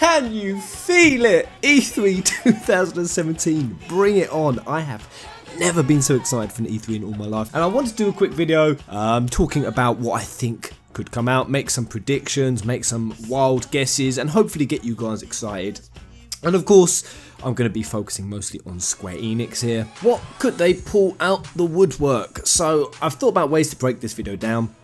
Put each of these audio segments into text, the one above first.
Can you feel it? E3 2017, bring it on. I have never been so excited for an E3 in all my life. And I want to do a quick video talking about what I think could come out, make some predictions, make some wild guesses, and hopefully get you guys excited. And of course, I'm going to be focusing mostly on Square Enix here. What could they pull out the woodwork? So I've thought about ways to break this video down.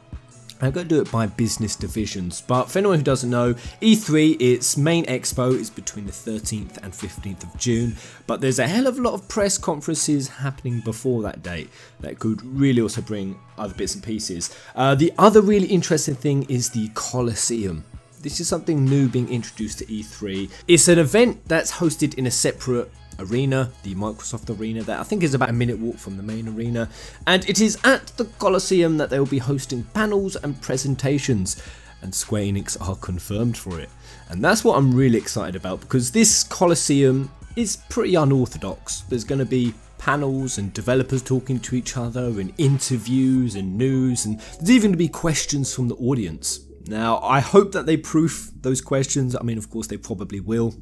I'm going to do it by business divisions, but for anyone who doesn't know, E3, its main expo is between the 13th and 15th of June, but there's a hell of a lot of press conferences happening before that date that could really also bring other bits and pieces. The other really interesting thing is the Coliseum. This is something new being introduced to E3. It's an event that's hosted in a separate arena, the Microsoft Arena, that I think is about a minute walk from the main arena, and it is at the Coliseum that they will be hosting panels and presentations, and Square Enix are confirmed for it. And that's what I'm really excited about, because this Coliseum is pretty unorthodox. There's going to be panels and developers talking to each other and interviews and news, and there's even going to be questions from the audience. Now, I hope that they proof those questions. I mean, of course they probably will,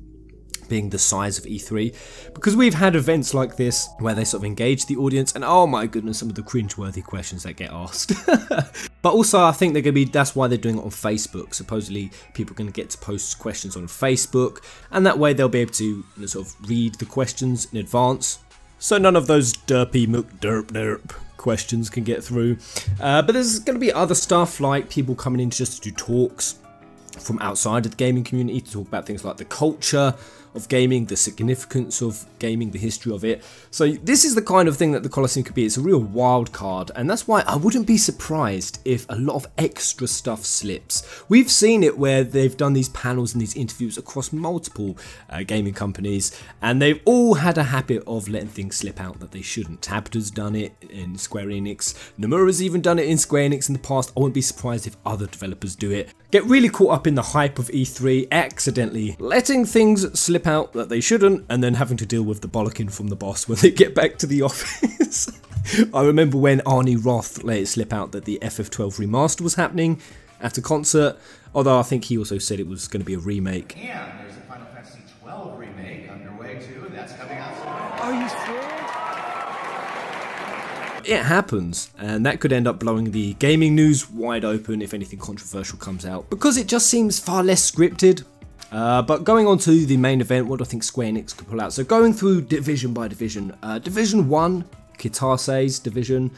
being the size of E3, because we've had events like this where they sort of engage the audience, and oh my goodness, some of the cringe-worthy questions that get asked. But also I think they're going to be, that's why they're doing it on Facebook. Supposedly people are going to get to post questions on Facebook, and that way they'll be able to sort of read the questions in advance, so none of those derpy derp questions can get through. But there's going to be other stuff like people coming in just to do talks from outside of the gaming community to talk about things like the culture of gaming, the significance of gaming, the history of it. So this is the kind of thing that the Coliseum could be. It's a real wild card, and that's why I wouldn't be surprised if a lot of extra stuff slips. We've seen it where they've done these panels and these interviews across multiple gaming companies, and they've all had a habit of letting things slip out that they shouldn't. Tabata's done it in Square Enix, Nomura's even done it in Square Enix in the past. I wouldn't be surprised if other developers do it. Get really caught up in the hype of E3, accidentally letting things slip out that they shouldn't, and then having to deal with the bollocking from the boss when they get back to the office. I remember when Arnie Roth let it slip out that the FF12 remaster was happening at a concert, although I think he also said it was going to be a remake. And there's a Final Fantasy XII remake underway too, and that's coming out soon. Are you serious? It happens, and that could end up blowing the gaming news wide open if anything controversial comes out, because it just seems far less scripted. But going on to the main event, what do I think Square Enix could pull out? So going through division by division, Division 1, Kitase's division,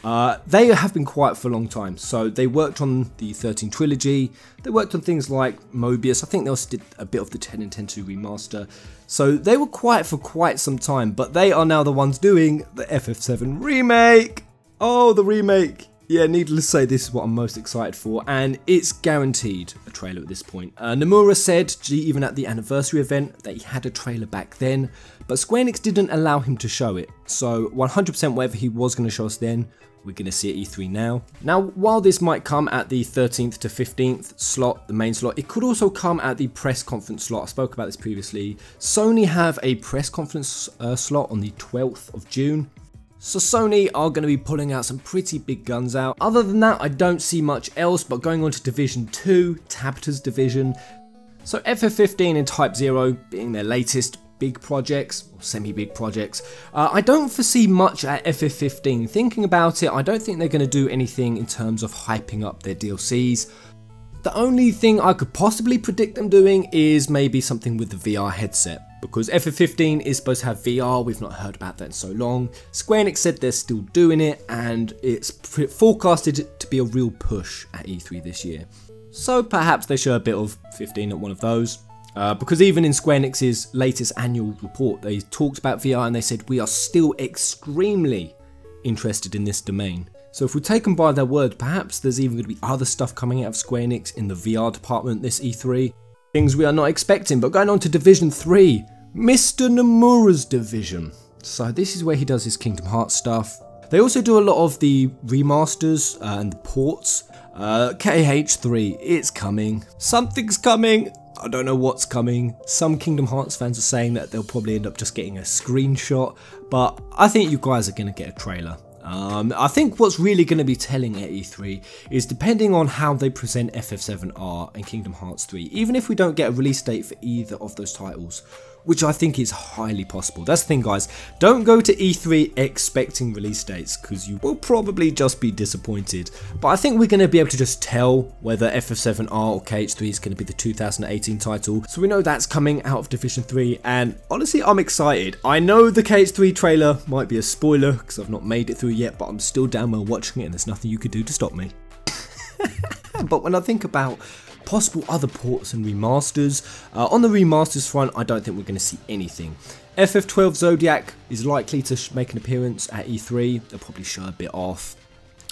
they have been quiet for a long time. So they worked on the 13 trilogy, they worked on things like Mobius, I think they also did a bit of the 10 and 10-2 remaster. So they were quiet for quite some time, but they are now the ones doing the FF7 Remake. Oh, the remake. Yeah, needless to say, this is what I'm most excited for, and it's guaranteed a trailer at this point. Nomura said, even at the anniversary event, that he had a trailer back then, but Square Enix didn't allow him to show it. So 100% whatever he was going to show us then, we're going to see at E3 now. Now, while this might come at the 13th to 15th slot, the main slot, it could also come at the press conference slot. I spoke about this previously. Sony have a press conference slot on the 12th of June. So Sony are going to be pulling out some pretty big guns out. Other than that, I don't see much else, but going on to Division 2, Tabata's division. So FF15 and Type 0 being their latest big projects, or semi-big projects. I don't foresee much at FF15. Thinking about it, I don't think they're going to do anything in terms of hyping up their DLCs. The only thing I could possibly predict them doing is maybe something with the VR headset, because FF15 is supposed to have VR, we've not heard about that in so long. Square Enix said they're still doing it, and it's forecasted to be a real push at E3 this year. So perhaps they show a bit of 15 at one of those. Because even in Square Enix's latest annual report, they talked about VR and they said, we are still extremely interested in this domain. So if we take them by their word, perhaps there's even going to be other stuff coming out of Square Enix in the VR department this E3. Things we are not expecting. But going on to Division 3, Mr. Nomura's division. So this is where he does his Kingdom Hearts stuff. They also do a lot of the remasters and the ports. KH3, it's coming. Something's coming. I don't know what's coming. Some Kingdom Hearts fans are saying that they'll probably end up just getting a screenshot, but I think you guys are going to get a trailer. I think what's really going to be telling at E3 is depending on how they present FF7R and Kingdom Hearts 3, even if we don't get a release date for either of those titles, which I think is highly possible. That's the thing, guys, don't go to E3 expecting release dates because you will probably just be disappointed. But I think we're going to be able to just tell whether FF7R or KH3 is going to be the 2018 title, so we know that's coming out of Division 3, and honestly I'm excited. I know the KH3 trailer might be a spoiler because I've not made it through yet, but I'm still down while watching it and there's nothing you could do to stop me. But when I think about possible other ports and remasters, on the remasters front I don't think we're going to see anything. FF12 Zodiac is likely to make an appearance at E3, they'll probably show a bit off,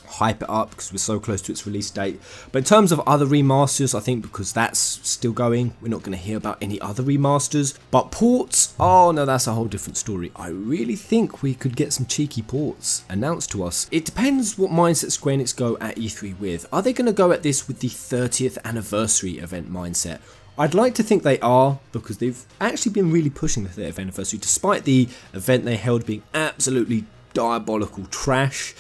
hype it up because we're so close to its release date. But in terms of other remasters, I think because that's still going, we're not going to hear about any other remasters. But ports, oh no, that's a whole different story. I really think we could get some cheeky ports announced to us. It depends what mindset Square Enix go at E3 with. Are they going to go at this with the 30th anniversary event mindset? I'd like to think they are, because they've actually been really pushing the 30th anniversary, despite the event they held being absolutely diabolical trash.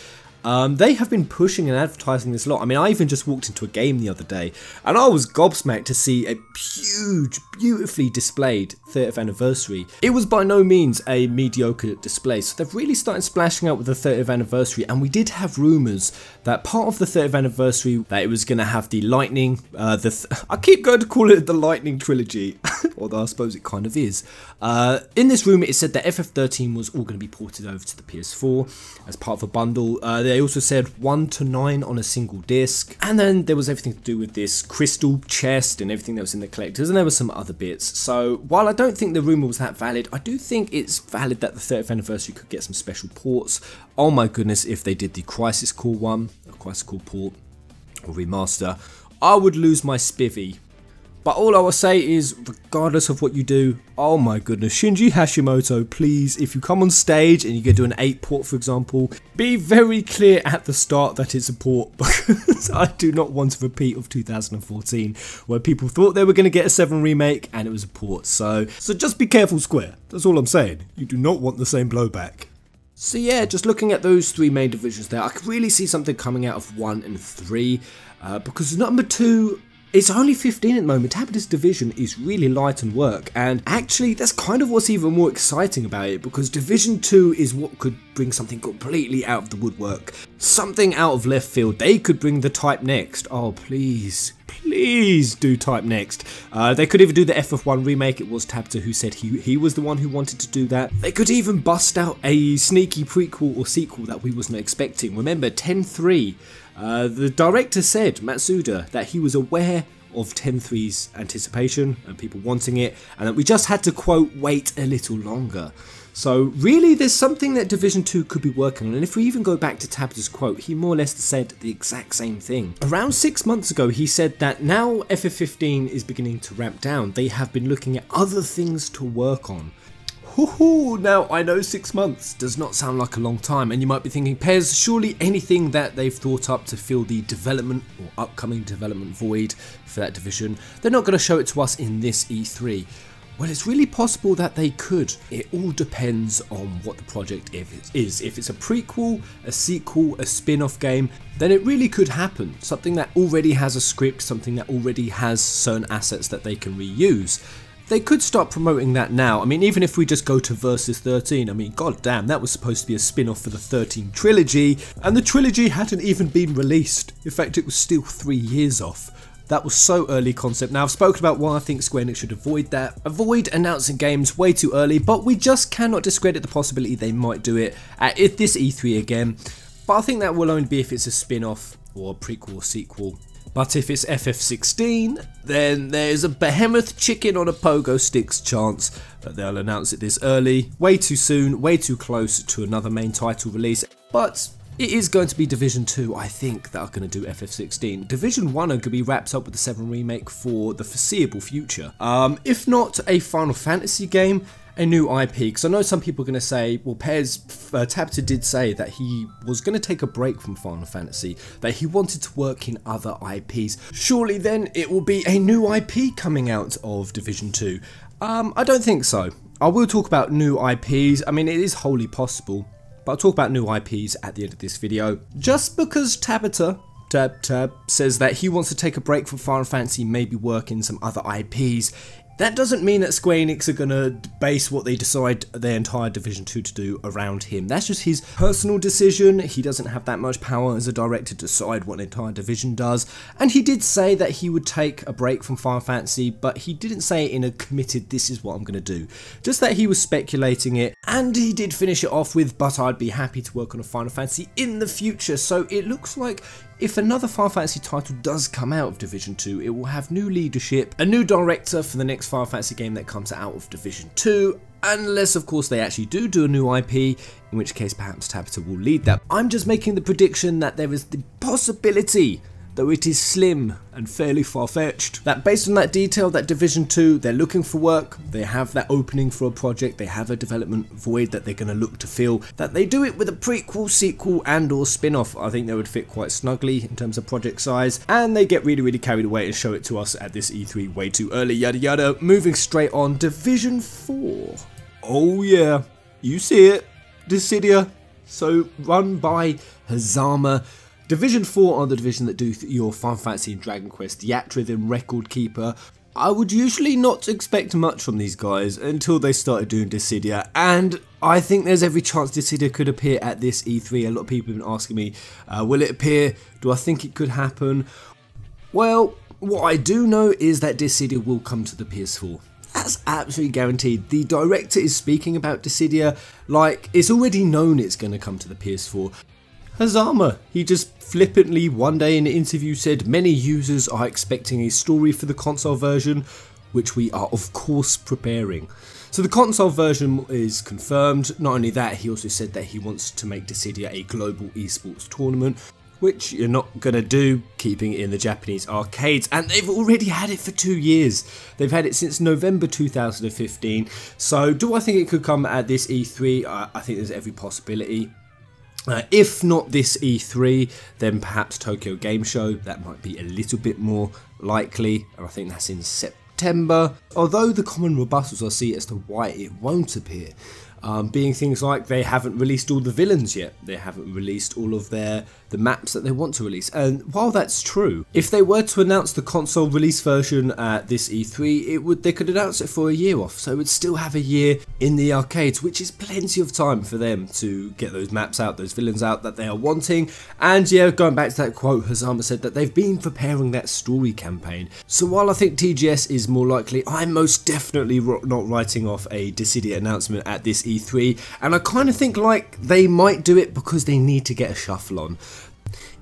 They have been pushing and advertising this a lot. I mean, I even just walked into a game the other day and I was gobsmacked to see a huge, beautifully displayed 30th anniversary. It was by no means a mediocre display, so they've really started splashing out with the 30th anniversary, and we did have rumours that part of the 30th anniversary that it was going to have the lightning, I keep going to call it the lightning trilogy, although I suppose it kind of is. In this rumour it said that FF13 was all going to be ported over to the PS4 as part of a bundle. They also said 1 to 9 on a single disc, and then there was everything to do with this crystal chest and everything that was in the collectors, and there were some other bits. So while I don't think the rumour was that valid, I do think it's valid that the 30th anniversary could get some special ports. Oh my goodness, if they did the Crisis Core one, a Crisis Core port or remaster, I would lose my spivvy. But all I will say is, regardless of what you do, oh my goodness, Shinji Hashimoto, please, if you come on stage and you go do an 8 port, for example, be very clear at the start that it's a port, because I do not want a repeat of 2014, where people thought they were going to get a 7 remake and it was a port. So just be careful, Square. That's all I'm saying. You do not want the same blowback. So yeah, just looking at those 3 main divisions there, I could really see something coming out of 1 and 3, because number 2... it's only 15 at the moment. Tabitha's division is really light on work, and actually that's kind of what's even more exciting about it, because Division 2 is what could bring something completely out of the woodwork, something out of left field. They could bring the Type Next. Oh please, please do Type Next. They could even do the FF1 remake. It was Tabitha who said he was the one who wanted to do that. They could even bust out a sneaky prequel or sequel that we wasn't expecting. Remember 10-3. The director said, Matsuda, that he was aware of 10-3's anticipation and people wanting it, and that we just had to, quote, wait a little longer. So really there's something that Division 2 could be working on, and if we even go back to Tabitha's quote, he more or less said the exact same thing. Around 6 months ago he said that now FF15 is beginning to ramp down, they have been looking at other things to work on. Now I know 6 months does not sound like a long time, and you might be thinking, Pez, surely anything that they've thought up to fill the development or upcoming development void for that division, they're not going to show it to us in this E3. Well, it's really possible that they could. It all depends on what the project is. If it's a prequel, a sequel, a spin-off game, then it really could happen. Something that already has a script, something that already has certain assets that they can reuse. They could start promoting that now. I mean, even if we just go to Versus 13, I mean, god damn, that was supposed to be a spin-off for the 13 trilogy, and the trilogy hadn't even been released. In fact, it was still 3 years off. That was so early concept. Now, I've spoken about why I think Square Enix should avoid that. Avoid announcing games way too early, but we just cannot discredit the possibility they might do it at this E3 again. But I think that will only be if it's a spin-off or a prequel or sequel. But if it's FF16, then there's a behemoth chicken on a pogo sticks chance that they'll announce it this early, way too soon, way too close to another main title release. But it is going to be Division 2, I think, that are going to do FF16. Division 1 are going to be wrapped up with the 7 remake for the foreseeable future. If not a Final Fantasy game, a new IP, because I know some people are going to say, well, Tabitha did say that he was going to take a break from Final Fantasy, that he wanted to work in other IPs. Surely then it will be a new IP coming out of Division 2. I don't think so. I will talk about new IPs. I mean, it is wholly possible. but I'll talk about new IPs at the end of this video. Just because Tabata says that he wants to take a break from Final Fantasy, maybe work in some other IPs, that doesn't mean that Square Enix are going to base what they decide their entire Division 2 to do around him. That's just his personal decision. He doesn't have that much power as a director to decide what an entire division does. And he did say that he would take a break from Final Fantasy, but he didn't say it in a committed, this is what I'm going to do. Just that he was speculating it, and he did finish it off with, but I'd be happy to work on a Final Fantasy in the future. So it looks like if another Final Fantasy title does come out of Division 2, it will have new leadership, a new director for the next Final Fantasy game that comes out of Division 2, unless of course they actually do a new IP, in which case perhaps Tabata will lead that. I'm just making the prediction that there is the possibility, though it is slim and fairly far-fetched, that based on that detail, that Division 2, they're looking for work, they have that opening for a project, they have a development void that they're going to look to fill, that they do it with a prequel, sequel and or spin-off. I think they would fit quite snugly in terms of project size, and they get really carried away and show it to us at this E3 way too early, yada yada. Moving straight on, Division 4. Oh yeah, you see it, Dissidia, so run by Hazama. Division 4 are the division that do your Final Fantasy and Dragon Quest, Yatra, then Record Keeper. I would usually not expect much from these guys until they started doing Dissidia, and I think there's every chance Dissidia could appear at this E3. A lot of people have been asking me, will it appear? Do I think it could happen? Well, what I do know is that Dissidia will come to the PS4. That's absolutely guaranteed. The director is speaking about Dissidia like it's already known it's going to come to the PS4. Hazama, he just flippantly one day in an interview said many users are expecting a story for the console version, which we are of course preparing. So the console version is confirmed. Not only that, he also said that he wants to make Dissidia a global esports tournament, which you're not going to do, keeping it in the Japanese arcades, and they've already had it for 2 years. They've had it since November 2015, so do I think it could come at this E3? I think there's every possibility. If not this E3, then perhaps Tokyo Game Show. That might be a little bit more likely, and I think that's in September. Although the common rebuttals I see as to why it won't appear, being things like they haven't released all the villains yet, they haven't released all of the maps that they want to release. And while that's true, if they were to announce the console release version at this E3, they could announce it for a year off, so it would still have a year in the arcades, which is plenty of time for them to get those maps out, those villains out that they are wanting. And yeah, going back to that quote, Hazama said that they've been preparing that story campaign. So while I think TGS is more likely, I'm most definitely not writing off a Dissidia announcement at this E3, and I kind of think like they might do it because they need to get a shuffle on.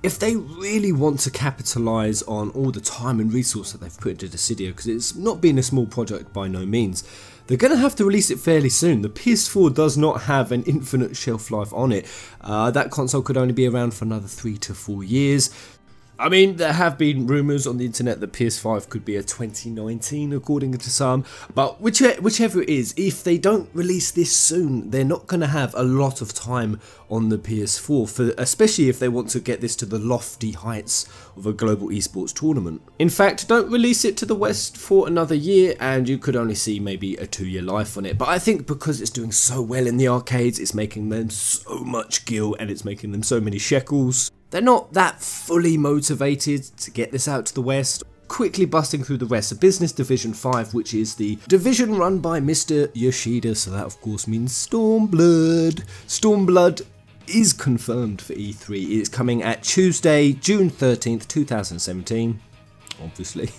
If they really want to capitalise on all the time and resource that they've put into Dissidia, because it's not been a small project by no means, they're going to have to release it fairly soon. The PS4 does not have an infinite shelf life on it. That console could only be around for another 3 to 4 years. I mean, there have been rumours on the internet that PS5 could be a 2019 according to some, but whichever it is, if they don't release this soon, they're not going to have a lot of time on the PS4, especially if they want to get this to the lofty heights of a global esports tournament. In fact, don't release it to the West for another year and you could only see maybe a 2-year life on it. But I think because it's doing so well in the arcades, it's making them so much gil and it's making them so many shekels. They're not that fully motivated to get this out to the West. Quickly busting through the rest, a Business Division 5, which is the division run by Mr. Yoshida, so that of course means Stormblood. Stormblood is confirmed for E3. It's coming at Tuesday, June 13th, 2017, obviously.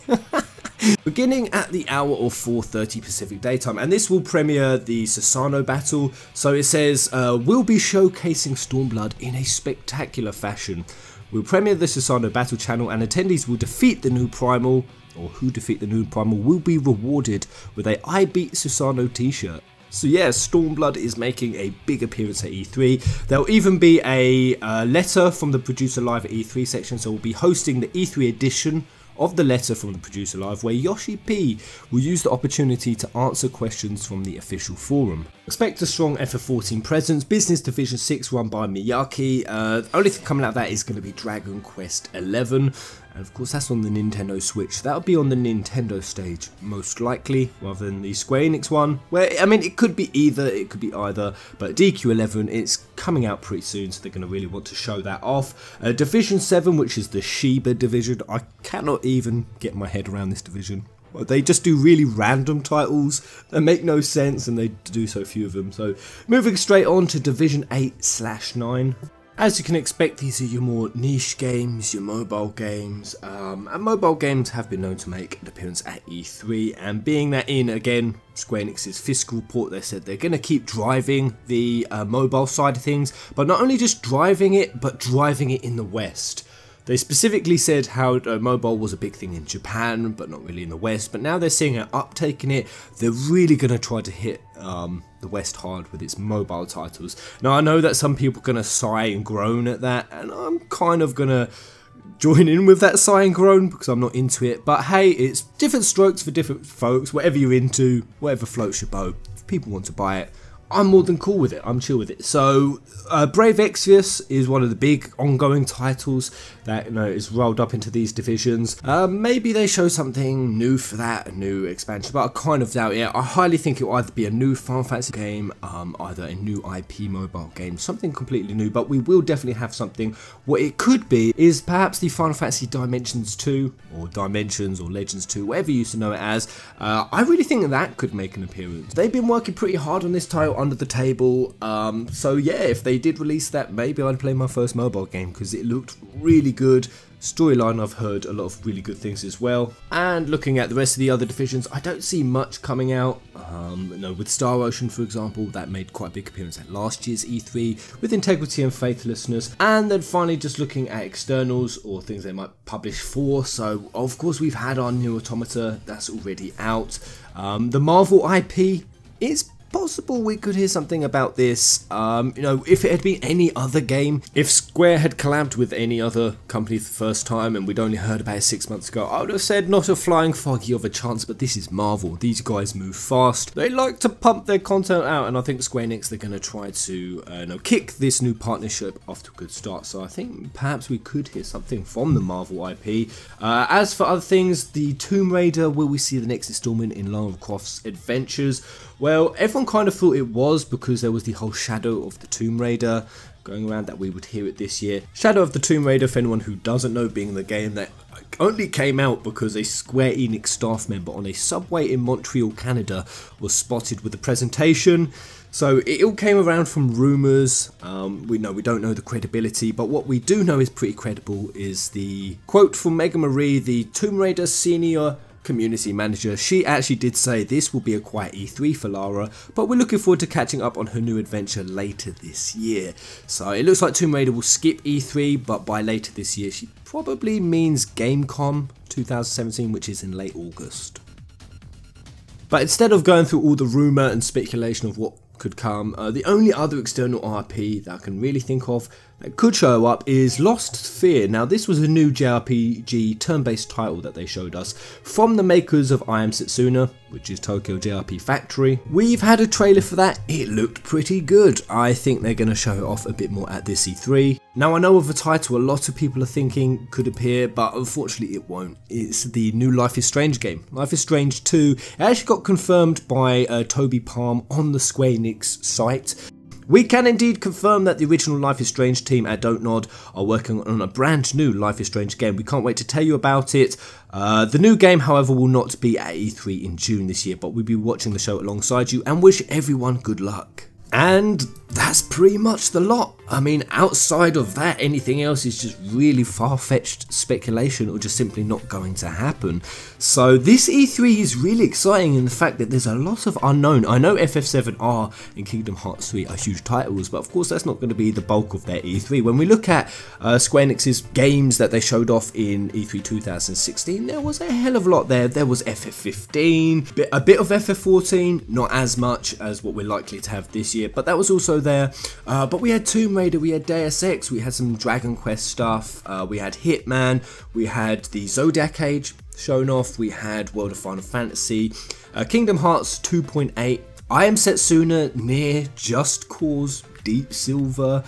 Beginning at the hour of 4:30 Pacific Daytime, and this will premiere the Susano battle. So it says, we'll be showcasing Stormblood in a spectacular fashion. We'll premiere the Susano battle channel and attendees will defeat the new Primal, or who defeat the new Primal will be rewarded with a I Beat Susano t-shirt. So yeah, Stormblood is making a big appearance at E3. There'll even be a letter from the Producer Live at E3 section, so we'll be hosting the E3 edition of the letter from the Producer Live, where Yoshi P will use the opportunity to answer questions from the official forum. Expect a strong FF14 presence, Business Division 6 run by Miyake. Only thing coming out of that is going to be Dragon Quest XI. And of course that's on the Nintendo Switch. That'll be on the Nintendo stage most likely, rather than the Square Enix one, where, I mean, it could be either, but DQ11, it's coming out pretty soon, so they're going to really want to show that off. Division 7, which is the Shiba division, I cannot even get my head around this division. They just do really random titles that make no sense, and they do so few of them. So moving straight on to Division 8/9. As you can expect, these are your more niche games, your mobile games, and mobile games have been known to make an appearance at E3, and being that in, again, Square Enix's fiscal report, they said they're going to keep driving the mobile side of things, but not only just driving it, but driving it in the West. They specifically said how mobile was a big thing in Japan, but not really in the West, but now they're seeing an uptake in it. They're really going to try to hit the West hard with its mobile titles. Now, I know that some people are going to sigh and groan at that, and I'm kind of going to join in with that sigh and groan because I'm not into it, but hey, it's different strokes for different folks. Whatever you're into, whatever floats your boat, if people want to buy it, I'm more than cool with it, I'm chill with it. So Brave Exvius is one of the big ongoing titles that, you know, is rolled up into these divisions. Maybe they show something new for that, a new expansion, but I kind of doubt it. I highly think it will either be a new Final Fantasy game, either a new IP mobile game, something completely new, but we will definitely have something. What it could be is perhaps the Final Fantasy Dimensions 2, or Dimensions, or Legends 2, whatever you used to know it as. I really think that could make an appearance. They've been working pretty hard on this title under the table, so yeah, if they did release that, maybe I'd play my first mobile game because it looked really good. Storyline, I've heard a lot of really good things as well. And looking at the rest of the other divisions, I don't see much coming out. You know, with Star Ocean, for example, that made quite a big appearance at last year's E3 with Integrity and Faithlessness. And then finally, just looking at externals or things they might publish for. So of course we've had our new Automata, that's already out. The Marvel IP is possible we could hear something about this. You know, if it had been any other game, if Square had collabed with any other company for the first time and we'd only heard about it 6 months ago, I would have said not a flying foggy of a chance, but this is Marvel. These guys move fast. They like to pump their content out, and I think Square Enix, they're going to try to you know, kick this new partnership off to a good start. So I think perhaps we could hear something from the Marvel IP. As for other things, the Tomb Raider, will we see the next installment in Lara Croft's adventures? Well, everyone kind of thought it was because there was the whole Shadow of the Tomb Raider going around that we would hear it this year. Shadow of the Tomb Raider, for anyone who doesn't know, being the game that only came out because a Square Enix staff member on a subway in Montreal, Canada was spotted with the presentation. So it all came around from rumours. We don't know the credibility, but what we do know is pretty credible is the quote from Mega Marie, the Tomb Raider senior community manager. She actually did say this will be a quiet E3 for Lara, but we're looking forward to catching up on her new adventure later this year. So it looks like Tomb Raider will skip E3, but by later this year she probably means Gamescom 2017, which is in late August. But instead of going through all the rumour and speculation of what could come, the only other external RP that I can really think of that could show up is Lost Sphere. Now, this was a new JRPG turn-based title that they showed us from the makers of I Am Setsuna, which is Tokyo JRP Factory. We've had a trailer for that. It looked pretty good. I think they're going to show it off a bit more at this E3. Now, I know of a title a lot of people are thinking could appear, but unfortunately it won't. It's the new Life is Strange game. Life is Strange 2. It actually got confirmed by Toby Palm on the Square Enix site. We can indeed confirm that the original Life is Strange team at Don't Nod are working on a brand new Life is Strange game. We can't wait to tell you about it. The new game, however, will not be at E3 in June this year, but we'll be watching the show alongside you and wish everyone good luck. And that's pretty much the lot. I mean, outside of that, anything else is just really far-fetched speculation or just simply not going to happen. So this E3 is really exciting in the fact that there's a lot of unknown. I know FF7R and Kingdom Hearts 3 are huge titles, but of course that's not going to be the bulk of their E3. When we look at Square Enix's games that they showed off in E3 2016, there was a hell of a lot there. There was FF15, a bit of FF14, not as much as what we're likely to have this year, but that was also there. But we had Tomb Raider, we had Deus Ex, we had some Dragon Quest stuff, we had Hitman, we had the Zodiac Age shown off, we had World of Final Fantasy, Kingdom Hearts 2.8, I Am Setsuna, Nier, Just Cause, Deep Silver,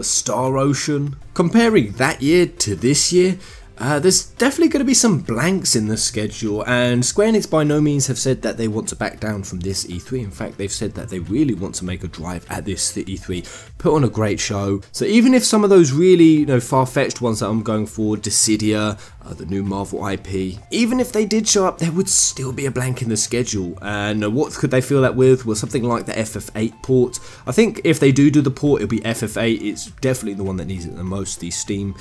Star Ocean. Comparing that year to this year, There's definitely going to be some blanks in the schedule, and Square Enix by no means have said that they want to back down from this E3. In fact, they've said that they really want to make a drive at this E3, put on a great show. So even if some of those really far-fetched ones that I'm going for, Dissidia, the new Marvel IP, even if they did show up, there would still be a blank in the schedule. And what could they fill that with? Well, something like the FF8 port. I think if they do the port, it'll be FF8. It's definitely the one that needs it the most. The Steam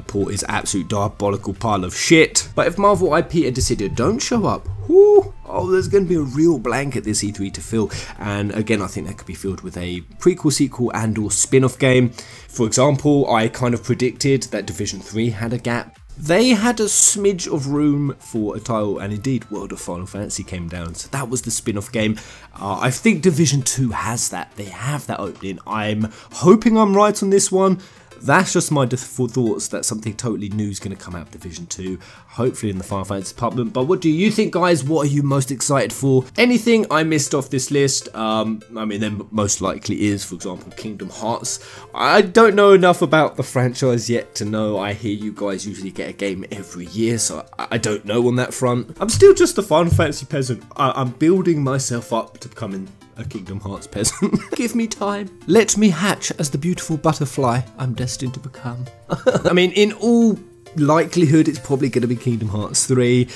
port is absolute diabolical pile of shit. But if Marvel IP and Dissidia don't show up, whoo, oh, there's going to be a real blank at this E3 to fill. And again, I think that could be filled with a prequel, sequel, and or spin-off game. For example, I kind of predicted that Division 3 had a gap. They had a smidge of room for a title, and indeed World of Final Fantasy came down, so that was the spin-off game. I think Division 2 has that. They have that opening. I'm hoping I'm right on this one. That's just my thoughts that something totally new is going to come out of Division 2, hopefully in the Final Fantasy department. But what do you think, guys? What are you most excited for? Anything I missed off this list? I mean, there most likely is, for example, Kingdom Hearts. I don't know enough about the franchise yet to know. I hear you guys usually get a game every year, so I don't know on that front. I'm still just a Final Fantasy peasant. I'm building myself up to becoming a Kingdom Hearts peasant. Give me time. Let me hatch as the beautiful butterfly I'm destined to become. I mean, in all likelihood, it's probably going to be Kingdom Hearts 3.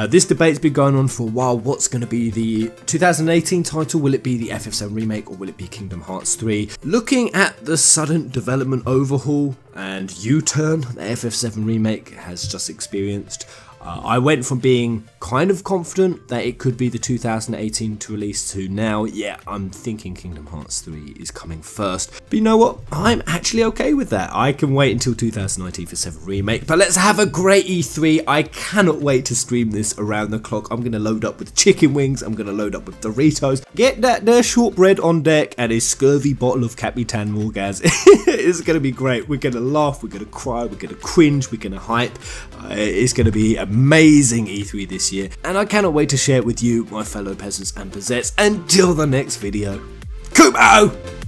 This debate's been going on for a while. What's going to be the 2018 title? Will it be the FF7 Remake, or will it be Kingdom Hearts 3? Looking at the sudden development overhaul and U-turn the FF7 Remake has just experienced, I went from being kind of confident that it could be the 2018 to release to now, yeah, I'm thinking Kingdom Hearts 3 is coming first. But you know what? I'm actually okay with that. I can wait until 2019 for 7 Remake. But let's have a great E3. I cannot wait to stream this around the clock. I'm going to load up with chicken wings. I'm going to load up with Doritos. Get that there shortbread on deck and a scurvy bottle of Capitan Morgaz. It's going to be great. We're going to laugh. We're going to cry. We're going to cringe. We're going to hype. It's going to be amazing E3 this year, and I cannot wait to share it with you, my fellow peasants and pezzettes. Until the next video, Kumo!